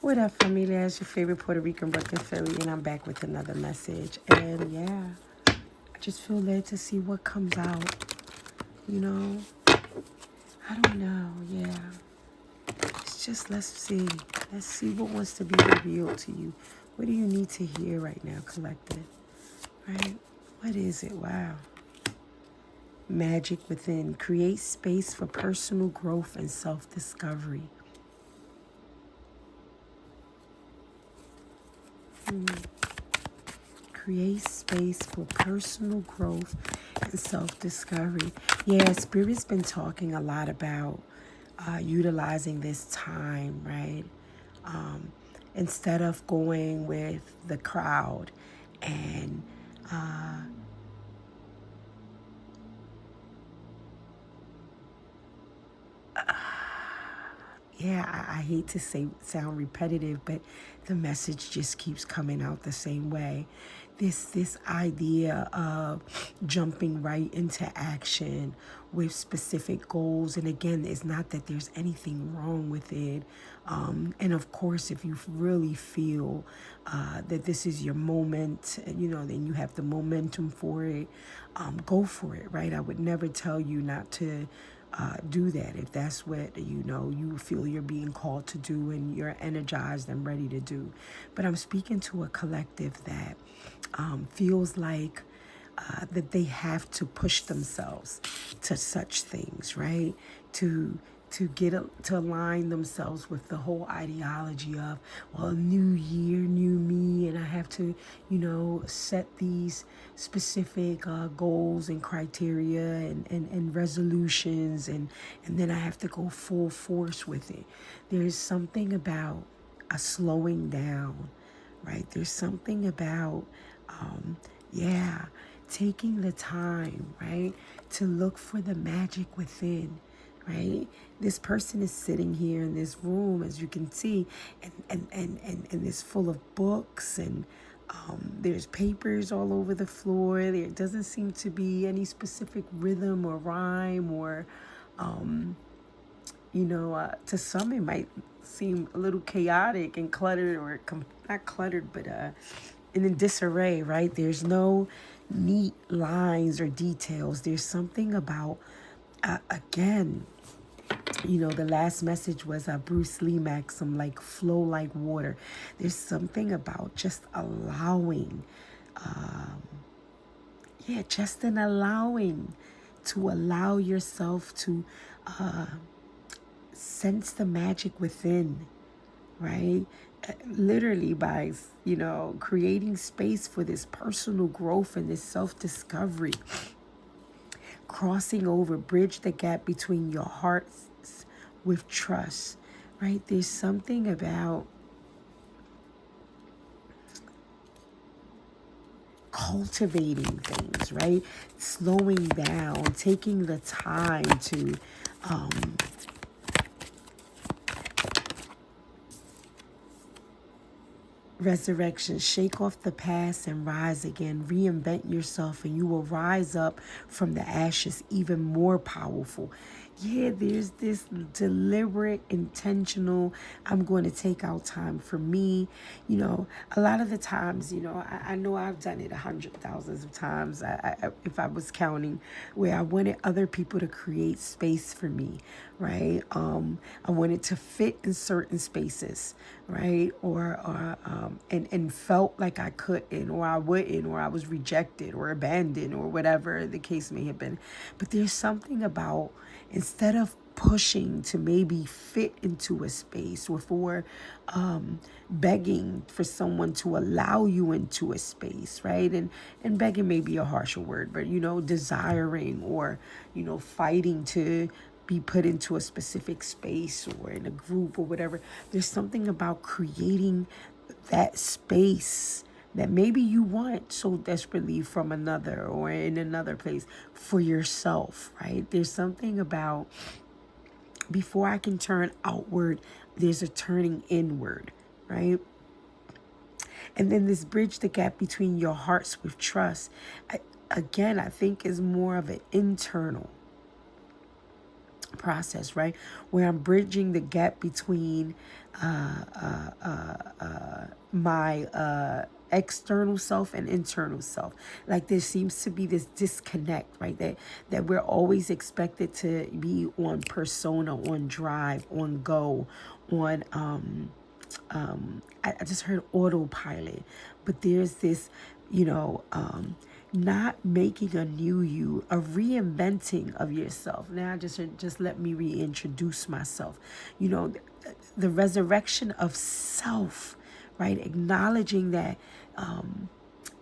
What up, familia? It's your favorite Puerto Rican Brooklyn Philly, and I'm back with another message. And yeah, I just feel led to see what comes out. You know, I don't know. Yeah, it's just let's see. Let's see what wants to be revealed to you. What do you need to hear right now, collective? Right? What is it? Wow. Magic within. Create space for personal growth and self-discovery. Create space for personal growth and self-discovery. Yeah, Spirit's been talking a lot about utilizing this time, right? Um, Instead of going with the crowd and yeah, I hate to say sound repetitive, but the message just keeps coming out the same way. This idea of jumping right into action with specific goals, and again, it's not that there's anything wrong with it. And of course, if you really feel that this is your moment, then you have the momentum for it. Go for it, right? I would never tell you not to do that if that's what you feel you're being called to do and you're energized and ready to do. But I'm speaking to a collective that feels like that they have to push themselves to such things, right? To align themselves with the whole ideology of, well, new year, new me, and I have to, set these specific goals and criteria and resolutions, and then I have to go full force with it. There's something about a slowing down, right? There's something about, yeah, taking the time, right, to look for the magic within, right? This person is sitting here in this room, as you can see, and it's full of books and there's papers all over the floor. There doesn't seem to be any specific rhythm or rhyme or to some it might seem a little chaotic and cluttered, or not cluttered, but in disarray, right? There's no neat lines or details. There's something about, again, the last message was a Bruce Lee maxim, like flow like water. There's something about just allowing, just an allowing to allow yourself to sense the magic within, right? Literally by, creating space for this personal growth and this self-discovery, crossing over, bridge the gap between your hearts with trust, right? There's something about cultivating things, right? Slowing down, taking the time to resurrection, shake off the past and rise again, reinvent yourself, and you will rise up from the ashes even more powerful. Yeah, there's this deliberate, intentional, I'm going to take out time for me. A lot of the times, I know I've done it 100,000s of times, if I was counting, where I wanted other people to create space for me, right? I wanted to fit in certain spaces, right? And felt like I couldn't, or I wouldn't, or I was rejected or abandoned, or whatever the case may have been. But there's something about, instead of pushing to maybe fit into a space, or for begging for someone to allow you into a space, right? And begging may be a harsher word, but desiring, or fighting to be put into a specific space or in a group or whatever. There's something about creating that space that maybe you want so desperately from another, or in another place, for yourself, right? There's something about, before I can turn outward, there's a turning inward, right? And then this bridge the gap between your hearts with trust, again, I think is more of an internal process, right? Where I'm bridging the gap between my external self and internal self. Like there seems to be this disconnect, right? That we're always expected to be on persona, on drive, on go, on I just heard autopilot, but there's this, not making a new you, a reinventing of yourself. Now just let me reintroduce myself. The resurrection of self, right? Acknowledging that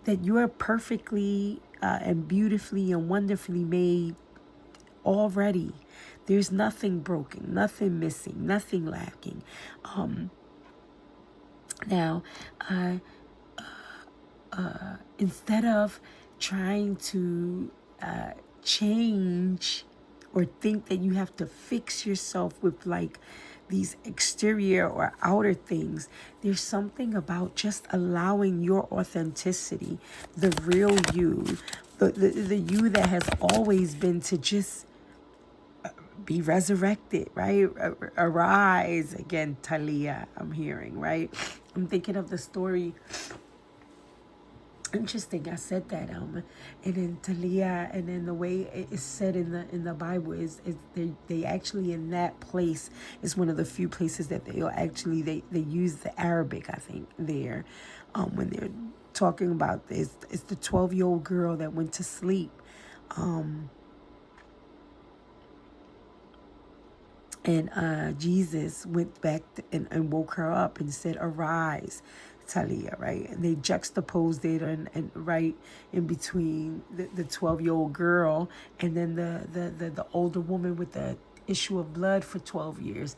that you are perfectly and beautifully and wonderfully made already. There's nothing broken, nothing missing, nothing lacking. Now, instead of trying to change or think that you have to fix yourself with like these exterior or outer things, there's something about just allowing your authenticity, the real you, the you that has always been, to just be resurrected, right? Arise again, Talia, I'm hearing, right? I'm thinking of the story. Interesting, I said that, and then Talia, and then the way it is said in the Bible is they actually, in that place, is one of the few places that they use the Arabic, I think, there, when they're talking about this. It's the 12-year-old girl that went to sleep, and Jesus went back and woke her up and said, "Arise, Talia," right? And they juxtaposed it and right in between the 12-year-old girl and then the older woman with the issue of blood for 12 years,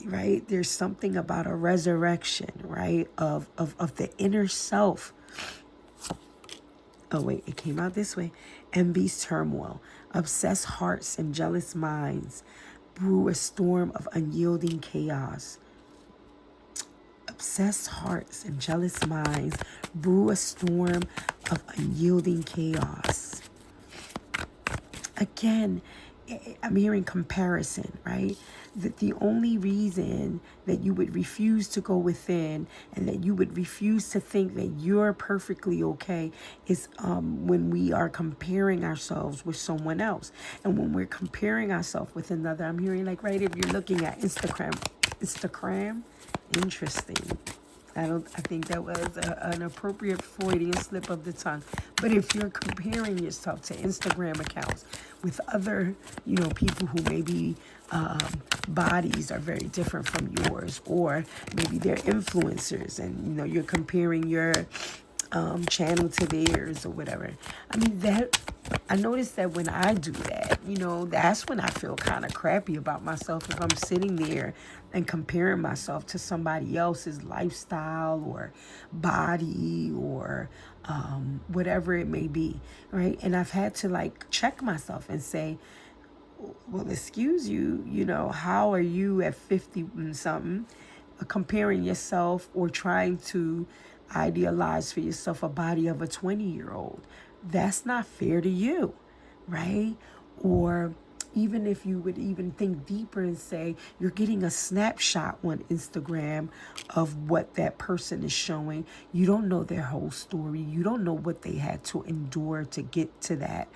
right? There's something about a resurrection, right? Of the inner self. Oh, wait, it came out this way. Envy's turmoil, obsessed hearts and jealous minds brew a storm of unyielding chaos. Obsessed hearts and jealous minds brew a storm of unyielding chaos. Again, I'm hearing comparison, right? That the only reason that you would refuse to go within and that you would refuse to think that you're perfectly okay is when we are comparing ourselves with someone else. And when we're comparing ourselves with another, I'm hearing like, right, if you're looking at Instagram, interesting. I think that was an appropriate Freudian slip of the tongue. But if you're comparing yourself to Instagram accounts with other, people who maybe bodies are very different from yours, or maybe they're influencers, and you're comparing your channel to theirs or whatever. I mean, I noticed that when I do that, that's when I feel kind of crappy about myself, if I'm sitting there and comparing myself to somebody else's lifestyle or body or whatever it may be, right? And I've had to like check myself and say, well, excuse you, how are you at 50 and something comparing yourself or trying to idealize for yourself a body of a 20-year-old? That's not fair to you, right? Or even if you would even think deeper and say you're getting a snapshot on Instagram of what that person is showing, you don't know their whole story. You don't know what they had to endure to get to that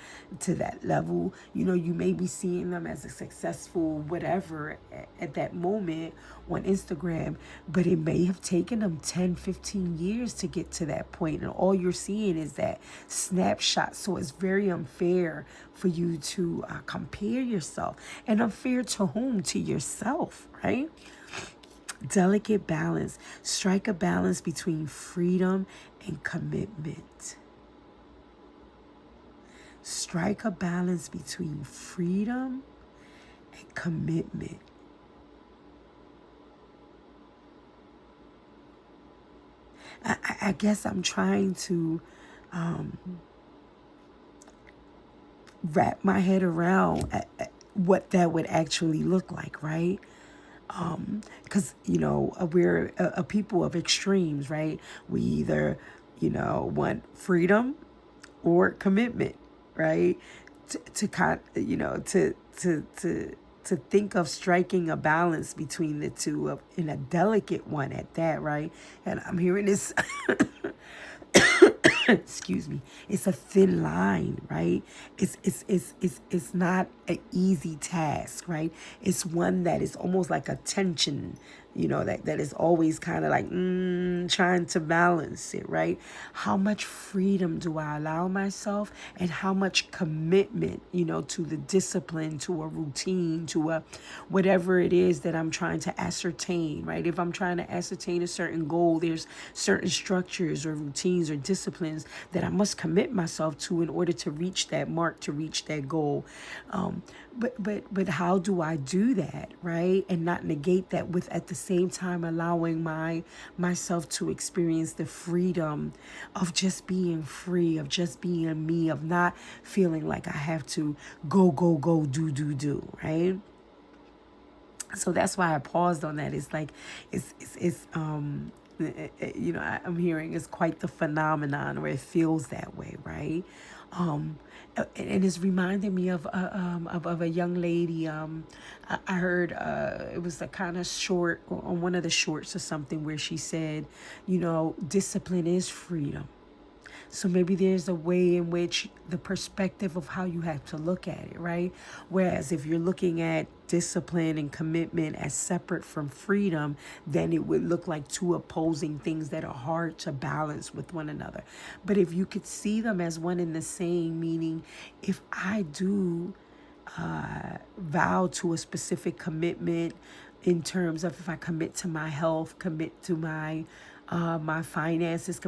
level. You may be seeing them as a successful whatever at that moment on Instagram, but it may have taken them 10, 15 years to get to that point, and all you're seeing is that snapshot. So it's very unfair for you to compare yourself. And unfair to whom? To yourself, right? Delicate balance. Strike a balance between freedom and commitment. Strike a balance between freedom and commitment. I guess I'm trying to wrap my head around what that would actually look like, right? Because, we're a people of extremes, right? We either, want freedom or commitment, right? To to think of striking a balance between the two, in a delicate one at that, right? And I'm hearing this excuse me, it's a thin line, right? It's not an easy task, right? It's one that is almost like a tension, that is always kind of like trying to balance it, right? How much freedom do I allow myself, and how much commitment, to the discipline, to a routine, to a whatever it is that I'm trying to ascertain, right? If I'm trying to ascertain a certain goal, there's certain structures or routines or disciplines that I must commit myself to in order to reach that mark, to reach that goal. But how do I do that, right? And not negate that with, at the same time, allowing myself to experience the freedom of just being free, of just being me, of not feeling like I have to go, do, right? So that's why I paused on that. It's like, I'm hearing it's quite the phenomenon, or it feels that way, right? And it's reminding me of a young lady. I heard it was a kind of short on one of the shorts or something, where she said, discipline is freedom. So maybe there's a way in which the perspective of how you have to look at it, right? Whereas if you're looking at discipline and commitment as separate from freedom, then it would look like two opposing things that are hard to balance with one another. But if you could see them as one and the same, meaning if I do vow to a specific commitment, in terms of if I commit to my health, commit to my finances,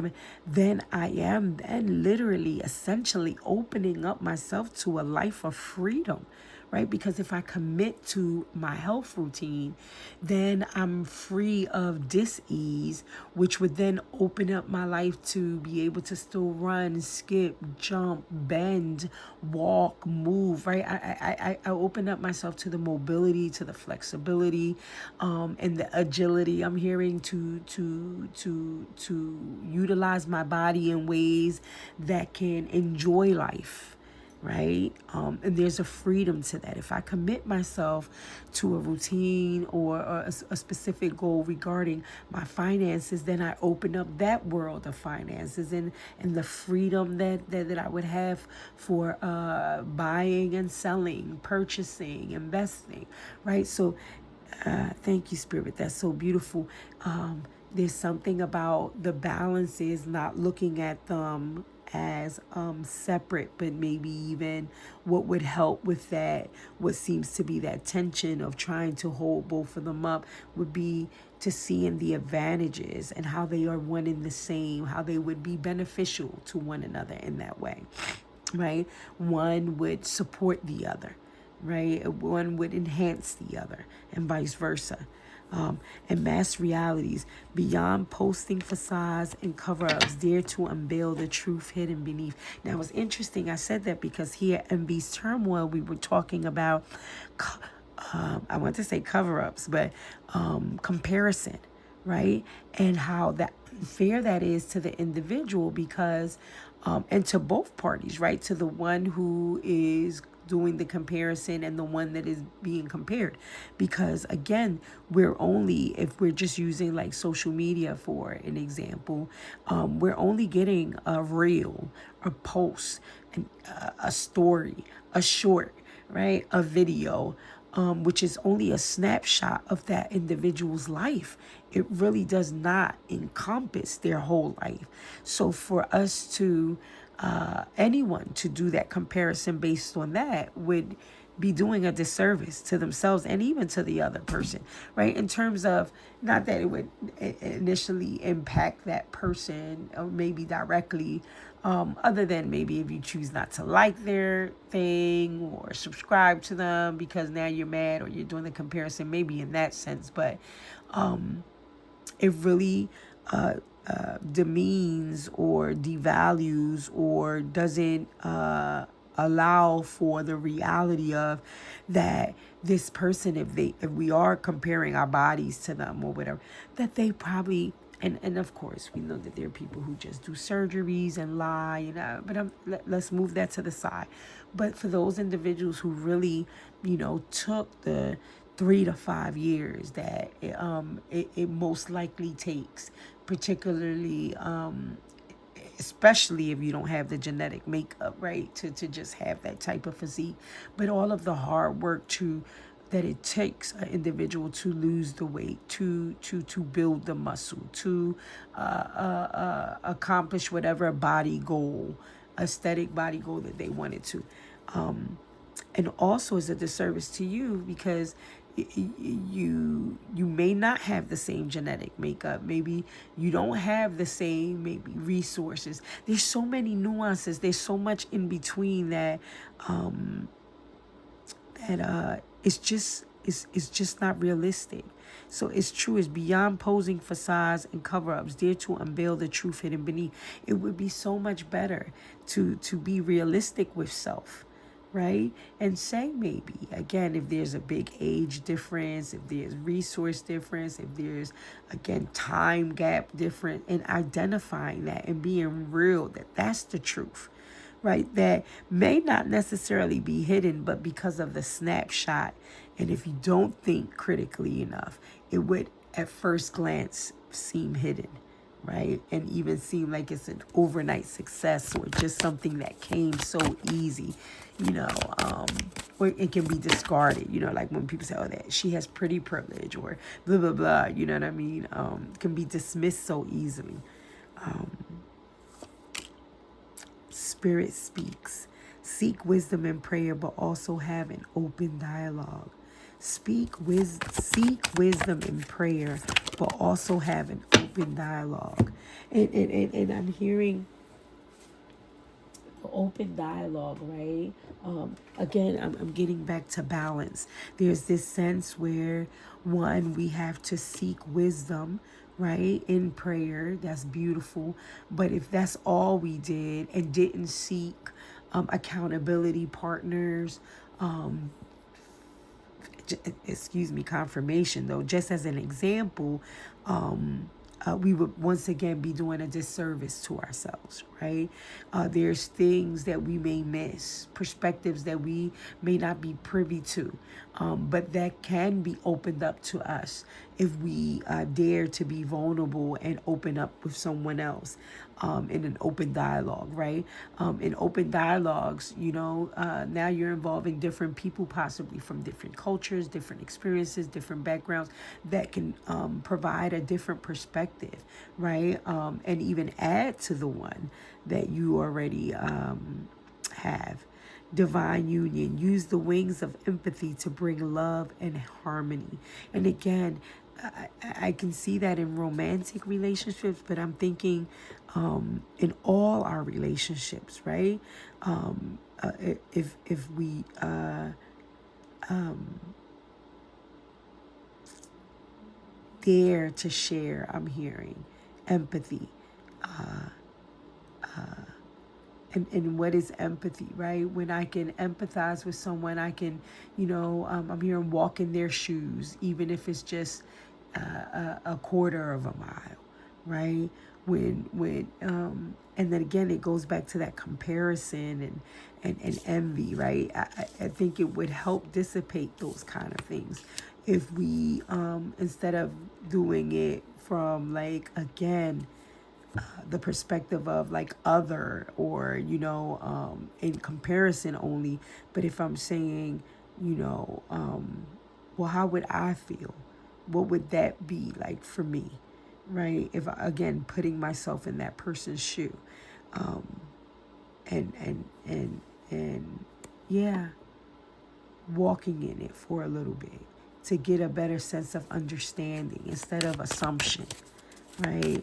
then I am then literally essentially opening up myself to a life of freedom, right? Because if I commit to my health routine, then I'm free of dis-ease, which would then open up my life to be able to still run, skip, jump, bend, walk, move, right? I open up myself to the mobility, to the flexibility, and the agility. I'm hearing to utilize my body in ways that can enjoy life, right? And there's a freedom to that. If I commit myself to a routine or a specific goal regarding my finances, then I open up that world of finances and the freedom that I would have for buying and selling, purchasing, investing, right? So thank you, Spirit. That's so beautiful. There's something about the balances, not looking at them as separate, but maybe even what would help with that, what seems to be that tension of trying to hold both of them up, would be to see in the advantages and how they are one and the same, how they would be beneficial to one another in that way, right? One would support the other, right? One would enhance the other, and vice versa. And mass realities beyond posting facades and cover-ups, dare to unveil the truth hidden beneath. Now, it's interesting I said that because here at MB's Turmoil, we were talking about, I want to say cover-ups, but comparison, right? And how that unfair that is to the individual, because, and to both parties, right? To the one who is doing the comparison and the one that is being compared, because again, if we're just using like social media for an example, we're only getting a reel, a post, a story, a short, right, a video, which is only a snapshot of that individual's life. It really does not encompass their whole life. So for us to anyone to do that comparison based on that would be doing a disservice to themselves and even to the other person, right? In terms of, not that it would initially impact that person or maybe directly, other than maybe if you choose not to like their thing or subscribe to them because now you're mad or you're doing the comparison, maybe in that sense. But it really demeans or devalues or doesn't allow for the reality of that this person, if we are comparing our bodies to them or whatever, that they probably And of course, we know that there are people who just do surgeries and lie, but let's move that to the side. But for those individuals who really, took the 3 to 5 years that it most likely takes, particularly especially if you don't have the genetic makeup, right, to just have that type of physique, but all of the hard work that it takes an individual to lose the weight, to build the muscle, to accomplish whatever body goal, aesthetic body goal that they wanted to. And also is a disservice to you because you may not have the same genetic makeup. Maybe you don't have the same maybe resources. There's so many nuances. There's so much in between that it's just not realistic. So it's true, it's beyond posing facades and cover-ups, there to unveil the truth hidden beneath. It would be so much better to be realistic with self, right? And say maybe, again, if there's a big age difference, if there's resource difference, if there's, again, time gap difference, and identifying that and being real that that's the truth, right? That may not necessarily be hidden, but because of the snapshot, and if you don't think critically enough, it would at first glance seem hidden, right? And even seem like it's an overnight success or just something that came so easy, or it can be discarded, like when people say, oh, that she has pretty privilege or blah, blah, blah, you know what I mean? Can be dismissed so easily. Spirit speaks. Seek wisdom in prayer, but also have an open dialogue. Seek wisdom in prayer, but also have an open dialogue. And I'm hearing open dialogue, right? Again, I'm getting back to balance. There's this sense where, one, we have to seek wisdom, right, in prayer. That's beautiful. But if that's all we did and didn't seek accountability partners, confirmation, though, just as an example, we would once again be doing a disservice to ourselves, right? There's things that we may miss, perspectives that we may not be privy to, but that can be opened up to us if we dare to be vulnerable and open up with someone else in an open dialogue, right? In open dialogues, now you're involving different people, possibly from different cultures, different experiences, different backgrounds that can provide a different perspective, right? And even add to the one that you already have. Divine union. Use the wings of empathy to bring love and harmony. And again, I can see that in romantic relationships, but I'm thinking in all our relationships, right? If we dare to share, I'm hearing empathy. And what is empathy, right? When I can empathize with someone, I can, I'm hearing walk in their shoes, even if it's just a quarter of a mile, right? And then again, it goes back to that comparison and envy, right? I think it would help dissipate those kind of things if we, instead of doing it from the perspective of other or in comparison only, but if I'm saying well, how would I feel, what would that be like for me, right? If again putting myself in that person's shoe, and yeah, walking in it for a little bit to get a better sense of understanding instead of assumption, right?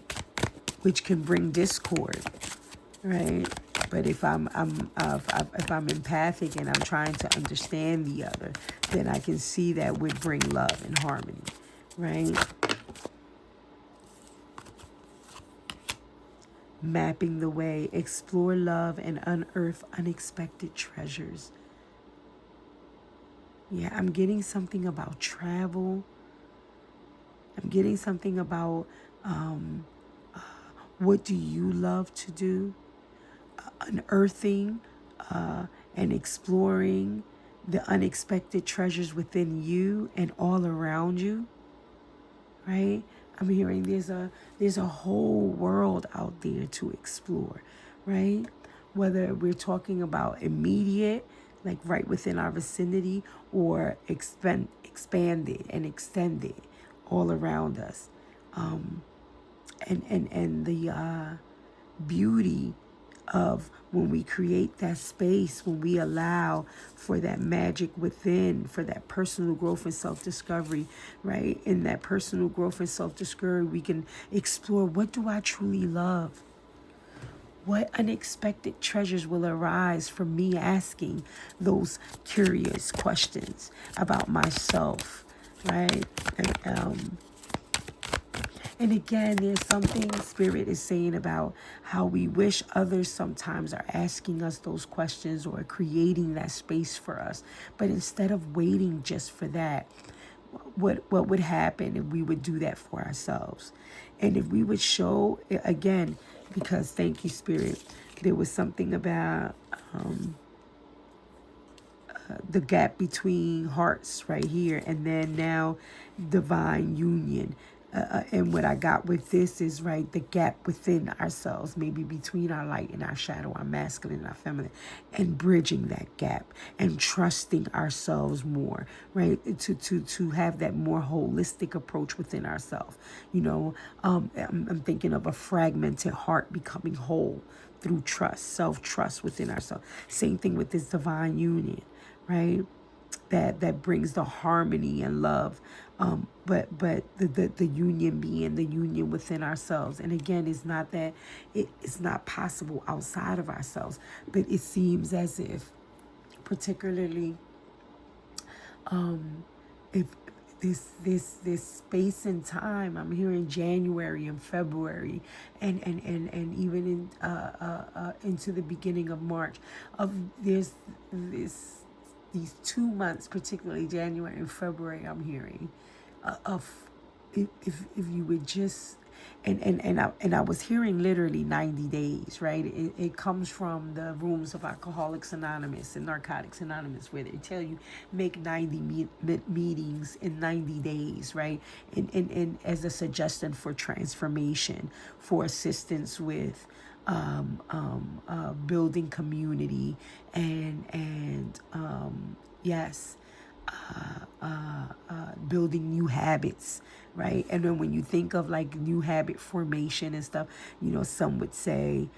Which can bring discord, right? But if I'm empathic and I'm trying to understand the other, then I can see that would bring love and harmony, right? Mapping the way, explore love and unearth unexpected treasures. Yeah, I'm getting something about travel. I'm getting something about What do you love to do? Unearthing and exploring the unexpected treasures within you and all around you, right? I'm hearing there's a whole world out there to explore, right? Whether we're talking about immediate, like right within our vicinity, or expanded and extended all around us. And the beauty of when we create that space, when we allow for that magic within, for that personal growth and self-discovery, right? In that personal growth and self-discovery, we can explore, what do I truly love? What unexpected treasures will arise from me asking those curious questions about myself, right? And again, there's something Spirit is saying about how we wish others sometimes are asking us those questions or creating that space for us. But instead of waiting just for that, what would happen if we would do that for ourselves? And if we would show, again, because thank you, Spirit, there was something about the gap between hearts right here, and then now divine union. And what I got with this is, right, the gap within ourselves, maybe between our light and our shadow, our masculine and our feminine, and bridging that gap and trusting ourselves more, right? To have that more holistic approach within ourselves. I'm thinking of a fragmented heart becoming whole through trust, self-trust within ourselves. Same thing with this divine union, right? That brings the harmony and love, but the union being the union within ourselves. And again, it's not that it's not possible outside of ourselves, but it seems as if, particularly if this space and time, I'm hearing January and February, and even into the beginning of March, of there's this these 2 months, particularly January and February, I'm hearing of, if you would just, and I was hearing literally 90 days, right? It comes from the rooms of Alcoholics Anonymous and Narcotics Anonymous, where they tell you make 90 meetings in 90 days, right? And as a suggestion for transformation, for assistance with building community, and yes, building new habits, right? And then when you think of like new habit formation and stuff, some would say,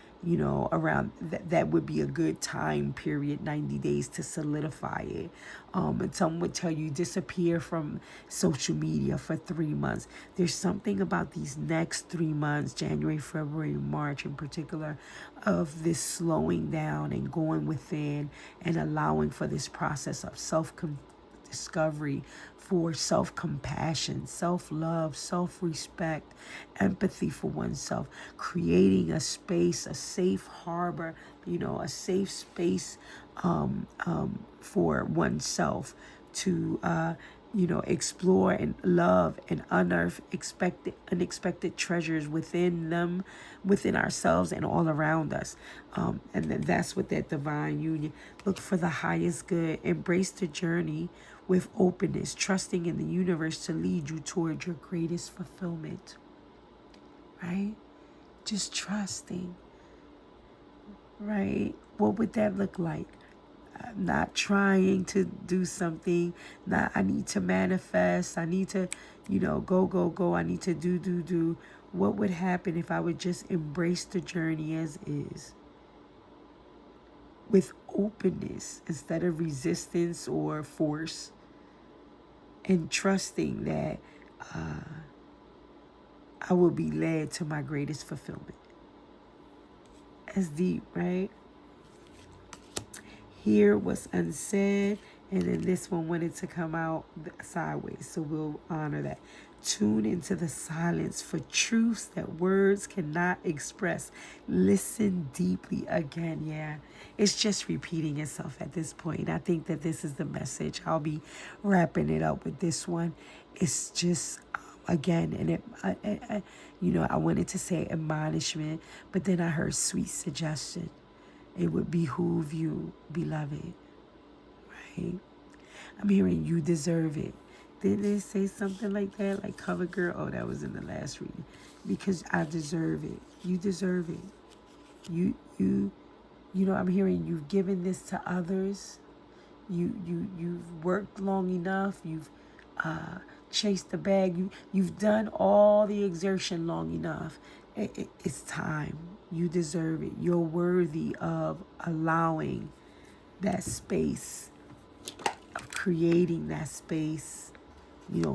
around that would be a good time period, 90 days to solidify it. And some would tell you disappear from social media for 3 months. There's something about these next 3 months, January, February, March in particular, of this slowing down and going within and allowing for this process of discovery, for self-compassion, self-love, self-respect, empathy for oneself, creating a space, a safe harbor, a safe space for oneself to explore and love and unearth unexpected treasures within them, within ourselves and all around us. And then that's what that divine union. Look for the highest good. Embrace the journey with openness, trusting in the universe to lead you toward your greatest fulfillment. Right? Just trusting. Right? What would that look like? Not trying to do something, not I need to manifest, I need to, go, I need to do. What would happen if I would just embrace the journey as is, with openness instead of resistance or force, and trusting that I will be led to my greatest fulfillment? That's deep, right? Hear what's unsaid, and then this one wanted to come out sideways, so we'll honor that. Tune into the silence for truths that words cannot express. Listen deeply. Again, yeah, it's just repeating itself at this point. I think that this is the message. I'll be wrapping it up with this one. It's just again, and I wanted to say admonishment, but then I heard sweet suggestion. It would behoove you, beloved, right? I'm hearing you deserve it. Didn't they say something like that? Like cover girl? Oh, that was in the last reading. Because I deserve it. You deserve it. I'm hearing you've given this to others. You've worked long enough. You've chased the bag. You've done all the exertion long enough. It's time. You deserve it. You're worthy of allowing that space, of creating that space,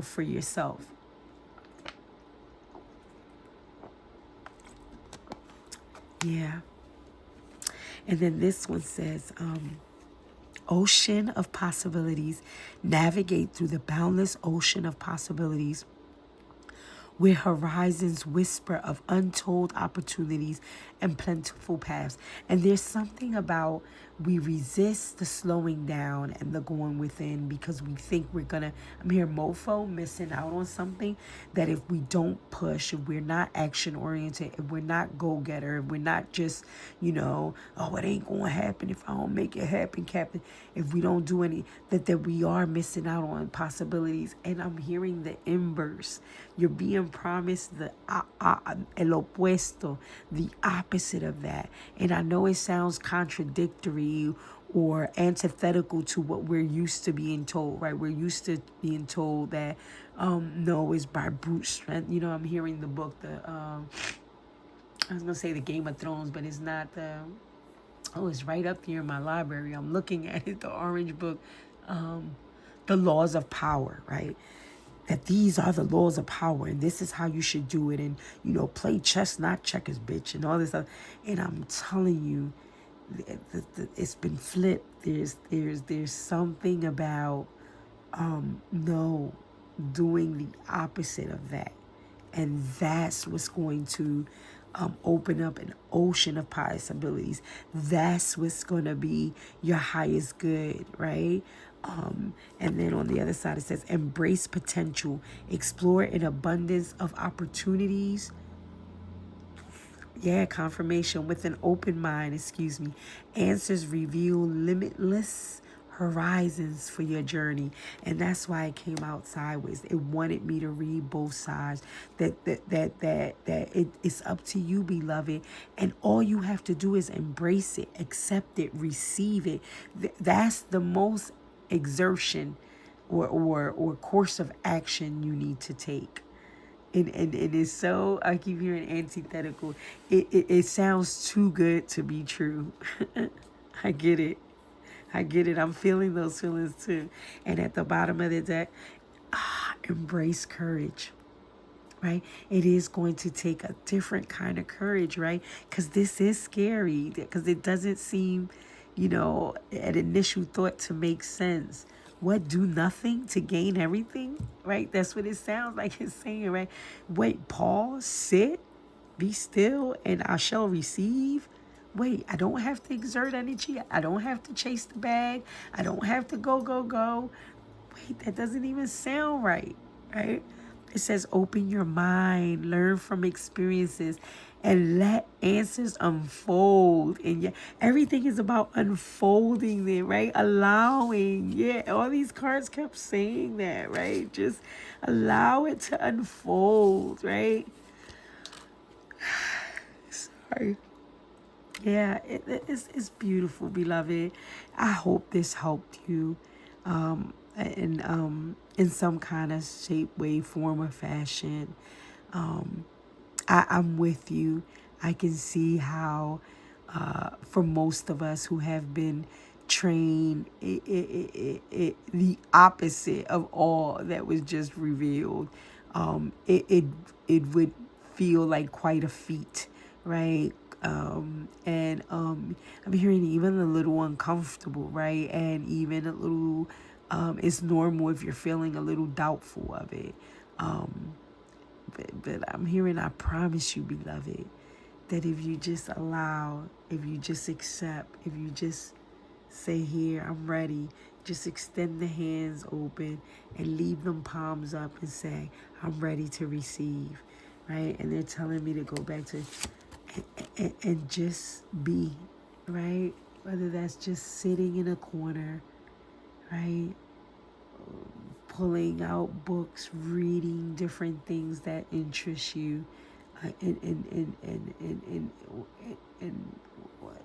for yourself. Yeah. And then this one says, ocean of possibilities. Navigate through the boundless ocean of possibilities where horizons whisper of untold opportunities and plentiful paths. And there's something about we resist the slowing down and the going within because we think we're gonna, I'm here mofo, missing out on something, that if we don't push, if we're not action oriented, if we're not go-getter, if we're not just, oh, it ain't gonna happen if I don't make it happen, Captain. If we don't do any, that we are missing out on possibilities. And I'm hearing the inverse. You're being promised the el opuesto, the opposite of that. And I know it sounds contradictory or antithetical to what we're used to being told, right? We're used to being told that no, it's by brute strength. I'm hearing the book, I was gonna say the Game of Thrones, but it's not the. Oh, it's right up here in my library. I'm looking at it, the orange book, The Laws of Power, right? That these are the laws of power, and this is how you should do it, and play chess, not checkers, bitch, and all this stuff. And I'm telling you, it's been flipped. There's something about no, doing the opposite of that, and that's what's going to open up an ocean of possibilities. That's what's going to be your highest good, right? And then on the other side, it says, embrace potential, explore an abundance of opportunities. Yeah, confirmation with an open mind, Answers reveal limitless horizons for your journey. And that's why it came out sideways. It wanted me to read both sides. That it's up to you, beloved. And all you have to do is embrace it, accept it, receive it. That's the most exertion or course of action you need to take. And it is so, I keep hearing antithetical. It sounds too good to be true. I get it. I'm feeling those feelings too. And at the bottom of the deck, embrace courage, right? It is going to take a different kind of courage, right? Because this is scary, because it doesn't seem, at initial thought to make sense. What, do nothing to gain everything, right? That's what it sounds like it's saying, right? Wait, pause, sit, be still, and I shall receive. Wait, I don't have to exert energy. I don't have to chase the bag. I don't have to go. Wait, that doesn't even sound right, right? It says open your mind, learn from experiences, and let answers unfold. And yeah, everything is about unfolding them, right? Allowing. Yeah, all these cards kept saying that, right? Just allow it to unfold, right? Sorry. Yeah, it's beautiful, beloved. I hope this helped you in some kind of shape, way, form, or fashion. I'm with you. I can see how, for most of us who have been trained, the opposite of all that was just revealed, it would feel like quite a feat, right? I'm hearing even a little uncomfortable, right? And even a little, it's normal if you're feeling a little doubtful of it. But I'm hearing, I promise you, beloved, that if you just allow, if you just accept, if you just say, here, I'm ready, Just extend the hands open and leave them palms up and say, I'm ready to receive, right? And they're telling me to go back to and just be, right? Whether that's just sitting in a corner, right? Pulling out books, reading different things that interest you, and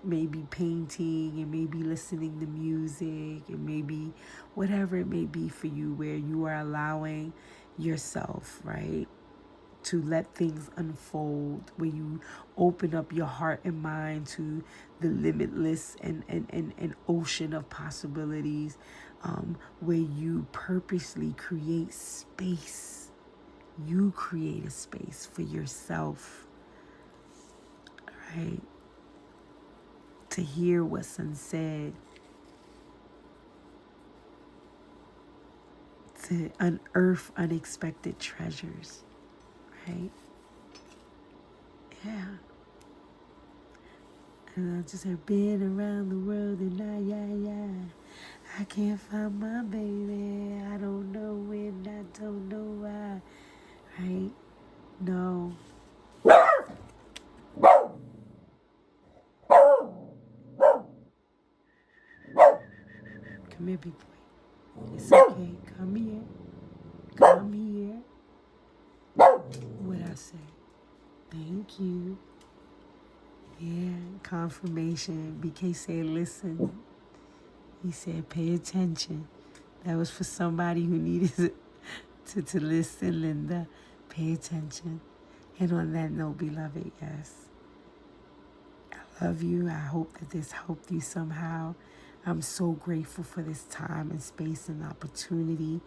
maybe painting, and maybe listening to music, and maybe whatever it may be for you, where you are allowing yourself, right, to let things unfold, where you open up your heart and mind to the limitless and ocean of possibilities, where you purposely create space. You create a space for yourself, right? To hear what's unsaid, to unearth unexpected treasures, right? Yeah. And I just have been around the world and yeah. I can't find my baby. I don't know when, I don't know why, right? No. Come here, big boy. It's okay. Come here. Come here. What I say? Thank you. Yeah, confirmation. BK said, listen. He said, pay attention. That was for somebody who needed to listen, Linda. Pay attention. And on that note, beloved, yes. I love you. I hope that this helped you somehow. I'm so grateful for this time and space and opportunity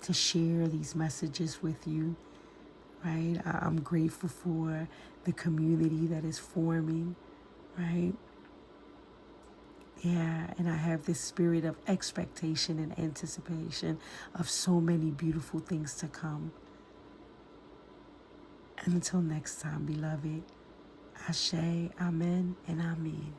to share these messages with you, right? I'm grateful for the community that is forming, right? Yeah, and I have this spirit of expectation and anticipation of so many beautiful things to come. And until next time, beloved, Ashe, Amen, and Amen.